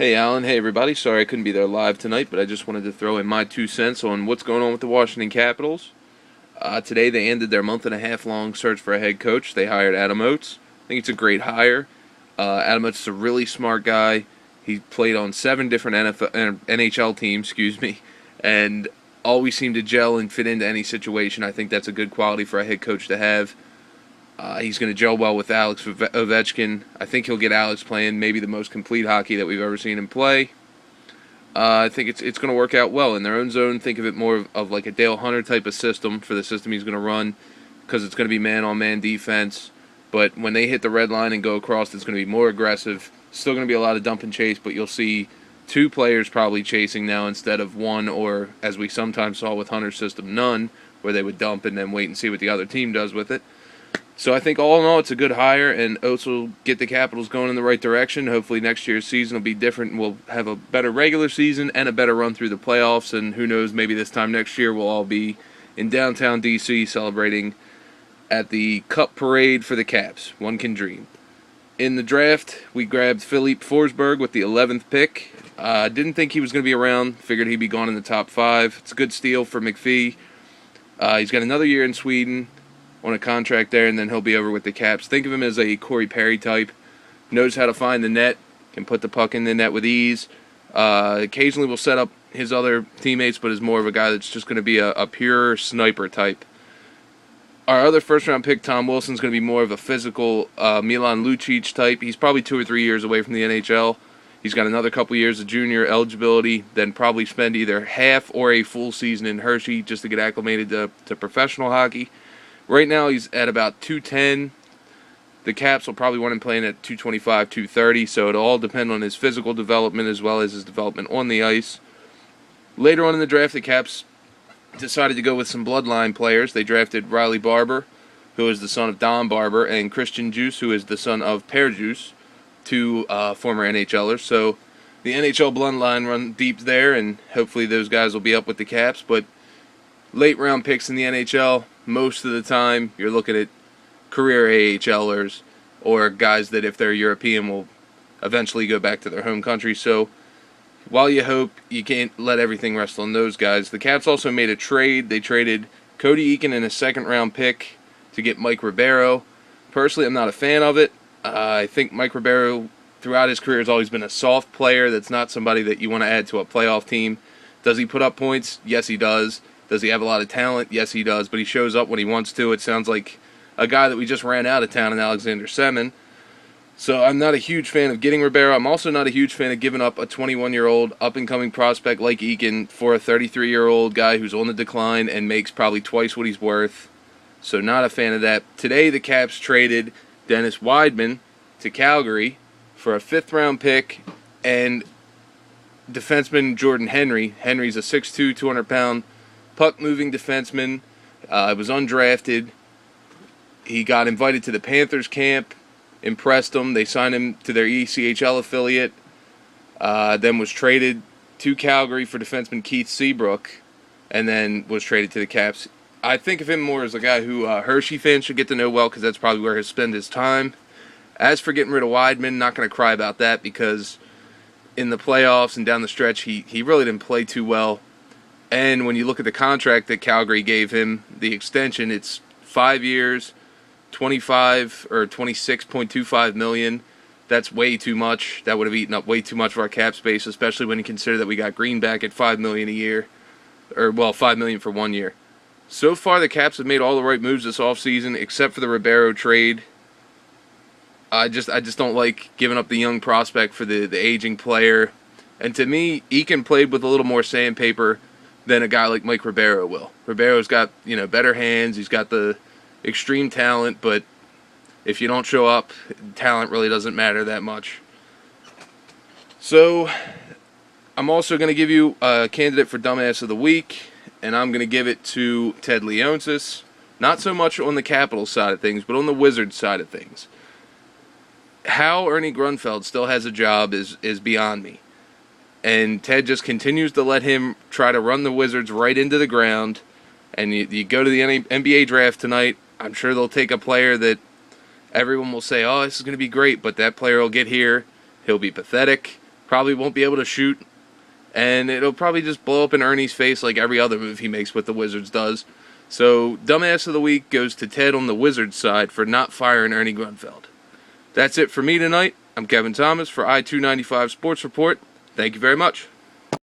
Hey Alan, hey everybody. Sorry I couldn't be there live tonight, but I just wanted to throw in my 2 cents on what's going on with the Washington Capitals. Today they ended their month-and-a-half long search for a head coach. They hired Adam Oates. I think it's a great hire. Adam Oates is a really smart guy. He played on 7 different NHL teams, and always seemed to gel and fit into any situation. I think that's a good quality for a head coach to have. He's going to gel well with Alex Ovechkin. I think he'll get Alex playing maybe the most complete hockey that we've ever seen him play. I think it's going to work out well in their own zone. Think of it more of like a Dale Hunter type of system for the system he's going to run, because it's going to be man-on-man defense. But when they hit the red line and go across, it's going to be more aggressive. Still going to be a lot of dump and chase, but you'll see 2 players probably chasing now instead of 1, or as we sometimes saw with Hunter's system, none, where they would dump and then wait and see what the other team does with it. So I think all in all, it's a good hire, and Oates will get the Capitals going in the right direction. Hopefully next year's season will be different, and we'll have a better regular season and a better run through the playoffs. And who knows, maybe this time next year we'll all be in downtown D.C. celebrating at the Cup Parade for the Caps. One can dream. In the draft, we grabbed Philippe Forsberg with the 11th pick. Didn't think he was going to be around. Figured he'd be gone in the top 5. It's a good steal for McPhee. He's got another year in Sweden on a contract there, and then he'll be over with the Caps. Think of him as a Corey Perry type. Knows how to find the net, can put the puck in the net with ease. Occasionally will set up his other teammates, but is more of a guy that's just going to be a pure sniper type. Our other first-round pick, Tom Wilson, is going to be more of a physical Milan Lucic type. He's probably 2 or 3 years away from the NHL. He's got another couple years of junior eligibility, then probably spend either half or a full season in Hershey just to get acclimated to professional hockey. Right now he's at about 210. The Caps will probably want him playing at 225, 230, so it'll all depend on his physical development as well as his development on the ice. Later on in the draft, the Caps decided to go with some bloodline players. They drafted Riley Barber, who is the son of Don Barber, and Christian Juice, who is the son of Per Juice, 2 former NHLers. So the NHL bloodline run deep there, and hopefully those guys will be up with the Caps. But late round picks in the NHL, most of the time you're looking at career AHLers or guys that, if they're European, will eventually go back to their home country. So while you hope, you can't let everything rest on those guys. The Caps also made a trade. They traded Cody Eakin and a second-round pick to get Mike Ribeiro. Personally, I'm not a fan of it. I think Mike Ribeiro, throughout his career, has always been a soft player. That's not somebody that you want to add to a playoff team. Does he put up points? Yes, he does. Does he have a lot of talent? Yes, he does. But he shows up when he wants to. It sounds like a guy that we just ran out of town in Alexander Semin. So I'm not a huge fan of getting Ribeiro. I'm also not a huge fan of giving up a 21-year-old up-and-coming prospect like Eakin for a 33-year-old guy who's on the decline and makes probably twice what he's worth. So not a fan of that. Today the Caps traded Dennis Weidman to Calgary for a 5th-round pick and defenseman Jordan Henry. Henry's a 6'2", 200-pound puck-moving defenseman. Was undrafted. He got invited to the Panthers camp, impressed them. They signed him to their ECHL affiliate. Then was traded to Calgary for defenseman Keith Seabrook, and then was traded to the Caps. I think of him more as a guy who Hershey fans should get to know well, because that's probably where he'll spend his time. As for getting rid of Weidman, not going to cry about that, because in the playoffs and down the stretch, he really didn't play too well. And when you look at the contract that Calgary gave him, the extension, it's 5 years, 25 or 26.25 million. That's way too much. That would have eaten up way too much of our cap space, especially when you consider that we got Green back at $5 million a year, or well, $5 million for 1 year. So far, the Caps have made all the right moves this offseason, except for the Ribeiro trade. I just don't like giving up the young prospect for the aging player. And to me, Eakin played with a little more sandpaper than a guy like Mike Ribeiro will. Ribeiro's got, better hands. He's got the extreme talent, but if you don't show up, talent really doesn't matter that much. So I'm also going to give you a candidate for Dumbass of the Week, and I'm going to give it to Ted Leonsis. Not so much on the Capitals side of things, but on the Wizards side of things. How Ernie Grunfeld still has a job is beyond me. And Ted just continues to let him try to run the Wizards right into the ground. And you go to the NBA draft tonight, I'm sure they'll take a player that everyone will say, oh, this is going to be great, but that player will get here, he'll be pathetic, Probably won't be able to shoot, and it'll probably just blow up in Ernie's face like every other move he makes with the Wizards does. So, Dumbass of the Week goes to Ted on the Wizards side for not firing Ernie Grunfeld. That's it for me tonight. I'm Kevin Thomas for I-295 Sports Report. Thank you very much.